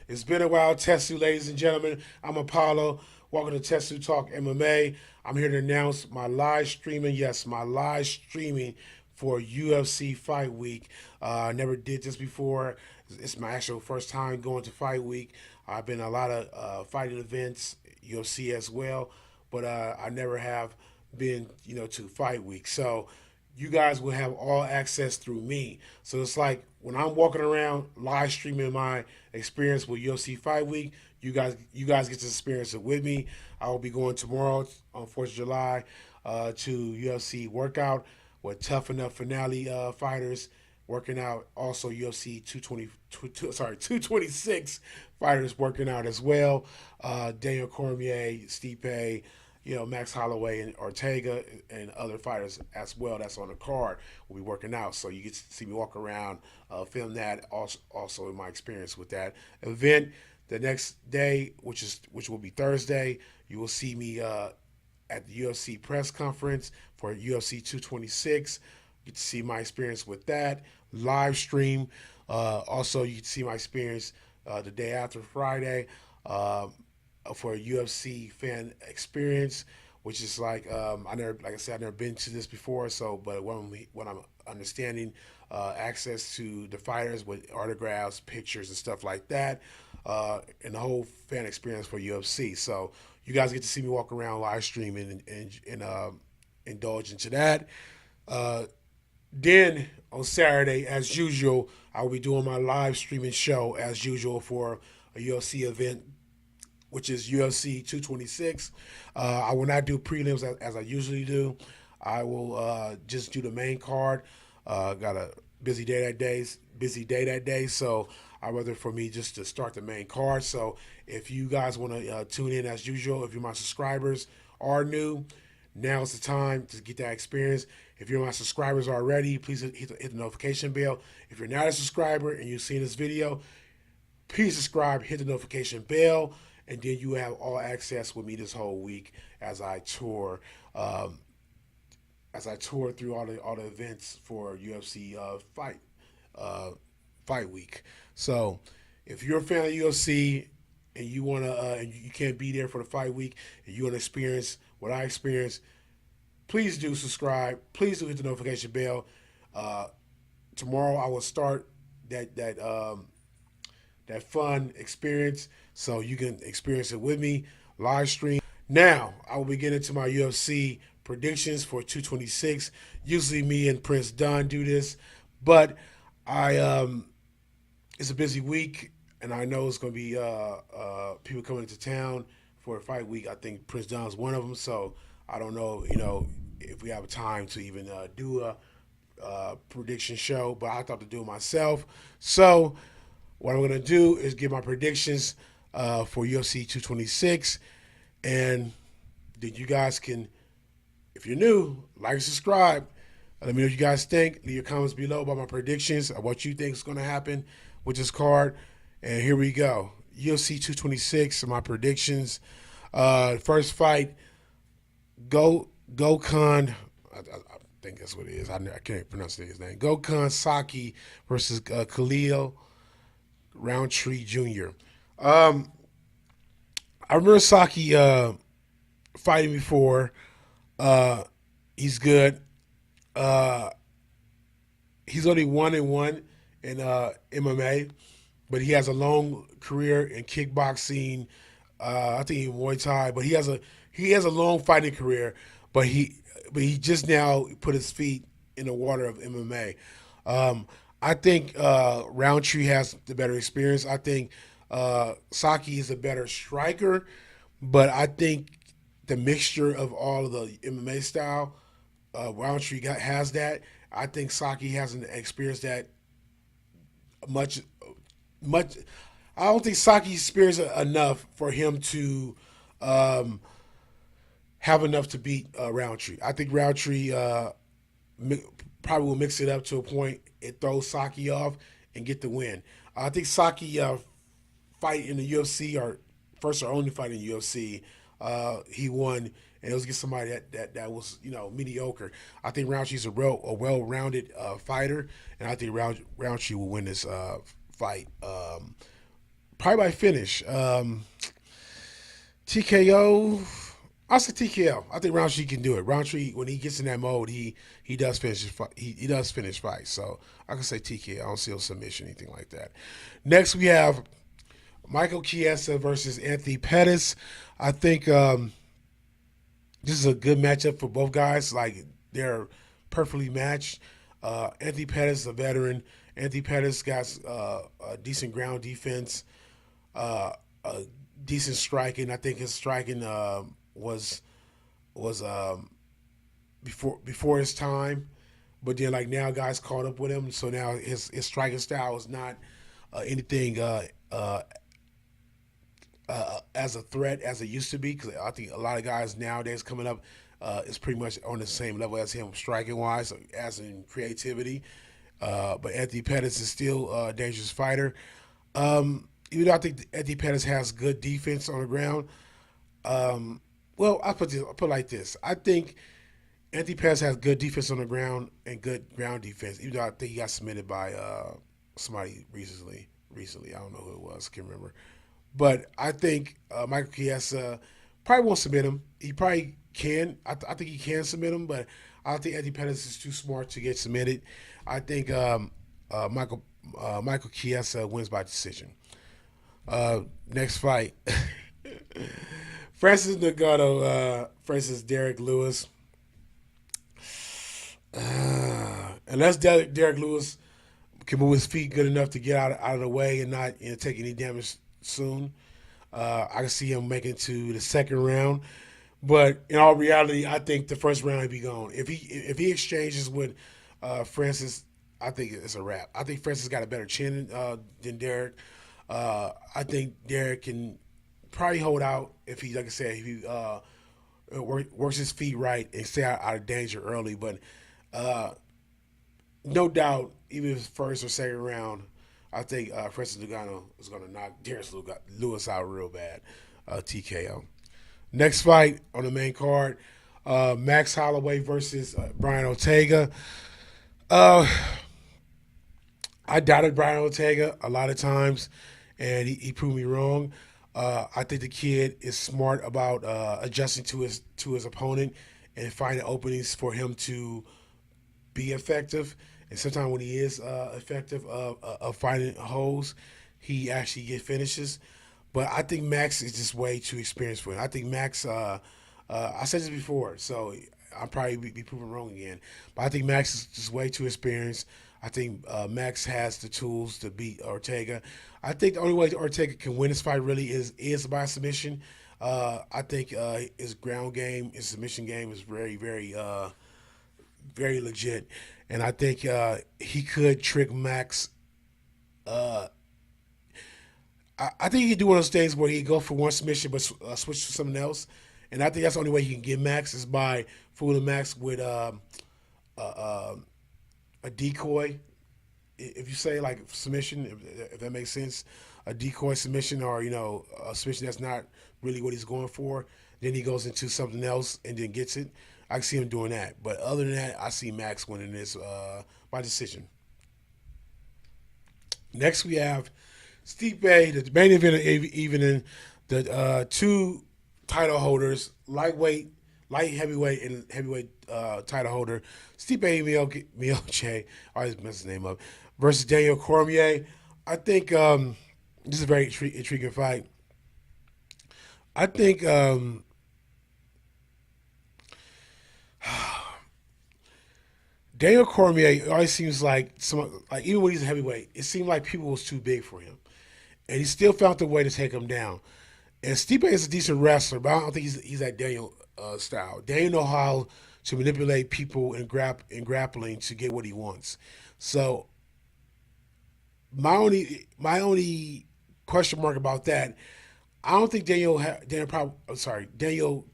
It's been a while, Tetsu, ladies and gentlemen. I'm Apollo. Welcome to Tetsu Talk MMA. I'm here to announce my live streaming. Yes, my live streaming for UFC Fight Week. I never did this before. It's my actual first time going to Fight Week. I've been a lot of fighting events, UFC as well, but I never have been, to Fight Week. So you guys will have all access through me. So it's like when I'm walking around live streaming my experience with UFC Fight Week, you guys get to experience it with me. I will be going tomorrow on 4th of July to UFC workout with Tough Enough Finale fighters working out. Also UFC 226 fighters working out as well. Daniel Cormier, Stipe, Max Holloway and Ortega and other fighters as well that's on the card will be working out. So you get to see me walk around, film that. Also in my experience with that event. The next day, which will be Thursday, you will see me at the UFC press conference for UFC 226. You get to see my experience with that live stream. Also, you can see my experience the day after Friday. For a UFC fan experience, which is like like I said, I've never been to this before. So, but when I'm understanding access to the fighters with autographs, pictures, and stuff like that, and the whole fan experience for UFC. So you guys get to see me walk around live streaming and indulge into that. Uh, then on Saturday, as usual, I will be doing my live streaming show as usual for a UFC event which is UFC 226. I will not do prelims as I usually do. I will just do the main card. Got a busy day that day. So I'd rather for me just to start the main card. So if you guys want to tune in as usual, if you're my subscribers are new, now's the time to get that experience. If you're my subscribers already, please hit the notification bell. If you're not a subscriber and you've seen this video, please subscribe, hit the notification bell, and then you have all access with me this whole week as I tour, through all the events for UFC fight week. So, if you're a fan of UFC and you wanna and you can't be there for the fight week and you wanna experience what I experienced, please do subscribe. Please do hit the notification bell. Uh, Tomorrow I will start that fun experience so you can experience it with me live stream. Now I will be getting into my UFC predictions for 226. Usually me and Prince Dunn do this, but I it's a busy week and I know it's going to be people coming into town for a fight week. I think Prince Dunn is one of them, so I don't know, if we have time to even do a prediction show, but I thought to do it myself. So what I'm going to do is give my predictions for UFC 226. And then you guys can, if you're new, like and subscribe. Let me know what you guys think. Leave your comments below about my predictions of what you think is going to happen with this card. And here we go. UFC 226, my predictions. First fight, Gokhan. I think that's what it is. I can't pronounce his name. Gokhan Saki versus Khalil Roundtree Jr. I remember Saki fighting before. He's good. Uh, he's only 1-1 in MMA, but he has a long career in kickboxing. I think in Muay Thai, but he has a long fighting career. But he just now put his feet in the water of MMA. I think Roundtree has the better experience. I think Saki is a better striker, but I think the mixture of all of the MMA style, Roundtree has that. I think Saki hasn't experienced that much. Much. I don't think Saki experienced enough for him to um, have enough to beat Roundtree. I think Roundtree probably will mix it up to a point and throw Saki off and get the win. I think Saki fight in the UFC or first or only fight in the UFC. He won, and it was against somebody that was mediocre. I think Roundtree's a well-rounded fighter, and I think Roundtree will win this fight. Probably by finish. TKO. I'll say TKO. I think Roundtree can do it. Roundtree, when he gets in that mode, he does finish his fight. He does finish fights. So I can say TKO. I don't see a submission, anything like that. Next, we have Michael Chiesa versus Anthony Pettis. I think this is a good matchup for both guys. Like, they're perfectly matched. Anthony Pettis, a veteran. Anthony Pettis got a decent ground defense, a decent striking. I think his striking was before his time, but then like now guys caught up with him. So now his striking style is not anything as a threat as it used to be. Because I think a lot of guys nowadays coming up is pretty much on the same level as him striking wise, as in creativity. But Anthony Pettis is still a dangerous fighter. Even though I think Anthony Pettis has good defense on the ground. Well, I put it like this. I think Anthony Pettis has good defense on the ground and good ground defense. Even though I think he got submitted by somebody recently. I don't know who it was. Can't remember. But I think Michael Chiesa probably won't submit him. He probably can. I think he can submit him, but I don't think Anthony Pettis is too smart to get submitted. I think Michael Chiesa wins by decision. Next fight. Francis Ngannou versus Derek Lewis. Unless Derek Lewis can move his feet good enough to get out of the way and not take any damage soon, I can see him making to the second round. But in all reality, I think the first round he'd be gone. If he exchanges with Francis, I think it's a wrap. I think Francis got a better chin than Derek. I think Derek can probably hold out if he, like I said, if he works his feet right and stay out of danger early. But no doubt, even if it's first or second round, I think Francis Ngannou is going to knock Derek Lewis out real bad. TKO. Next fight on the main card, Max Holloway versus Brian Ortega. I doubted Brian Ortega a lot of times, and he proved me wrong. I think the kid is smart about adjusting to his opponent and finding openings for him to be effective. And sometimes when he is effective of finding holes, he actually get finishes. But I think Max is just way too experienced for him. I think Max, I said this before, so I'll probably be proven wrong again. But I think Max is just way too experienced. I think Max has the tools to beat Ortega. I think the only way Ortega can win this fight really is by submission. I think his ground game, his submission game is very, very, very legit. And I think he could trick Max. I think he could do one of those things where he go for one submission but switch to something else. And I think that's the only way he can get Max is by fooling Max with a decoy. If you say like submission, if that makes sense, a decoy submission or a submission that's not really what he's going for, then he goes into something else and then gets it. I can see him doing that. But other than that, I see Max winning this by decision. Next we have Stipe, the main event evening, the two title holders, light heavyweight, and heavyweight title holder, Stipe Miocic, I always mess his name up, versus Daniel Cormier. I think this is a very intriguing fight. I think Daniel Cormier always seems like even when he's a heavyweight, it seemed like people was too big for him, and he still found a way to take him down. And Stipe is a decent wrestler, but I don't think he's that Daniel style. Daniel know how to manipulate people in grappling to get what he wants. So my only question mark about that, I don't think Daniel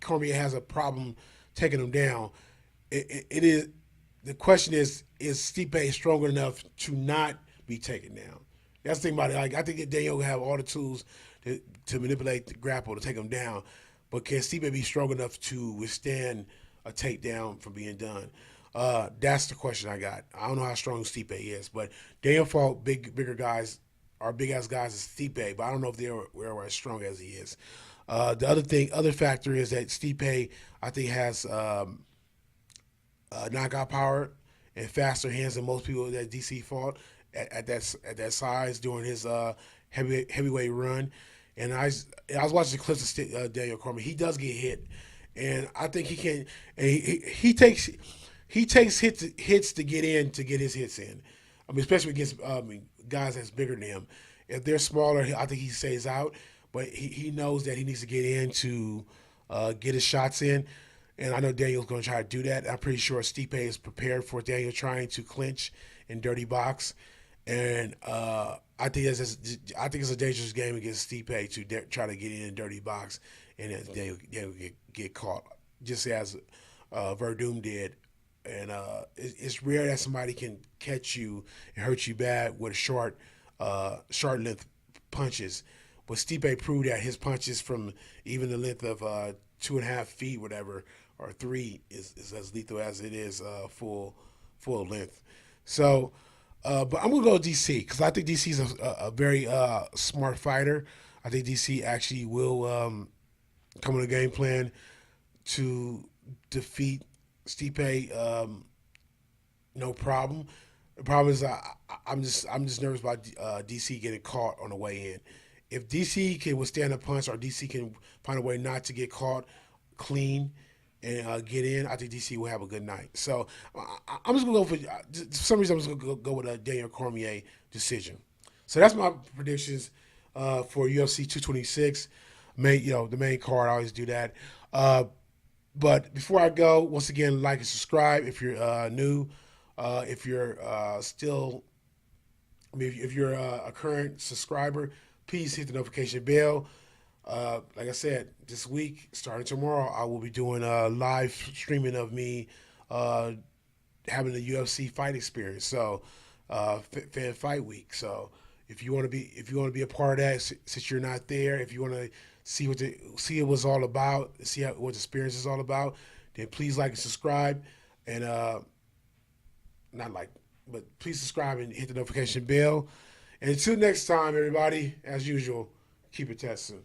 Cormier has a problem taking him down. It is the question is Stipe strong enough to not be taken down? That's the thing about it. Like, I think that Daniel will have all the tools to manipulate the grapple to take him down, but can Stipe be strong enough to withstand a takedown from being done? That's the question I got. I don't know how strong Stipe is, but Daniel fought bigger guys our big ass guys is Stipe, but I don't know if they're as strong as he is. The other factor is that Stipe, I think, has knockout power and faster hands than most people that DC fought at that size during his heavyweight run. And I was watching the clips of Daniel Cormier. He does get hit, and I think he can. And he takes hits to get his hits in. I mean, especially against guys that's bigger than him. If they're smaller, I think he stays out. But he knows that he needs to get in to get his shots in. And I know Daniel's going to try to do that. I'm pretty sure Stipe is prepared for Daniel trying to clinch and dirty box. And I think it's a dangerous game against Stipe to try to get in and dirty box and then Daniel get caught, just as Verdum did. And it's rare that somebody can catch you and hurt you bad with short length punches. But Stipe proved that his punches from even the length of 2.5 feet, whatever, or 3 is as lethal as it is full length. So, but I'm gonna go with DC because I think DC is a very smart fighter. I think DC actually will come with a game plan to defeat Stipe, no problem. The problem is I'm just nervous about DC getting caught on the way in. If DC can withstand a punch or DC can find a way not to get caught clean and get in, I think DC will have a good night. So I'm just gonna go for some reason I'm just gonna go with a Daniel Cormier decision. So that's my predictions for UFC 226. The main card. I always do that. But before I go, once again, like and subscribe if you're new. If you're still, if you're a current subscriber, please hit the notification bell. Like I said, this week, starting tomorrow, I will be doing a live streaming of me having a UFC fight experience. So, fan fight week. So, if you want to be a part of that, since you're not there, if you want to see what it's all about, see what the experience is all about, then please like and subscribe, and not like, but please subscribe and hit the notification bell. And until next time, everybody, as usual, keep it testing.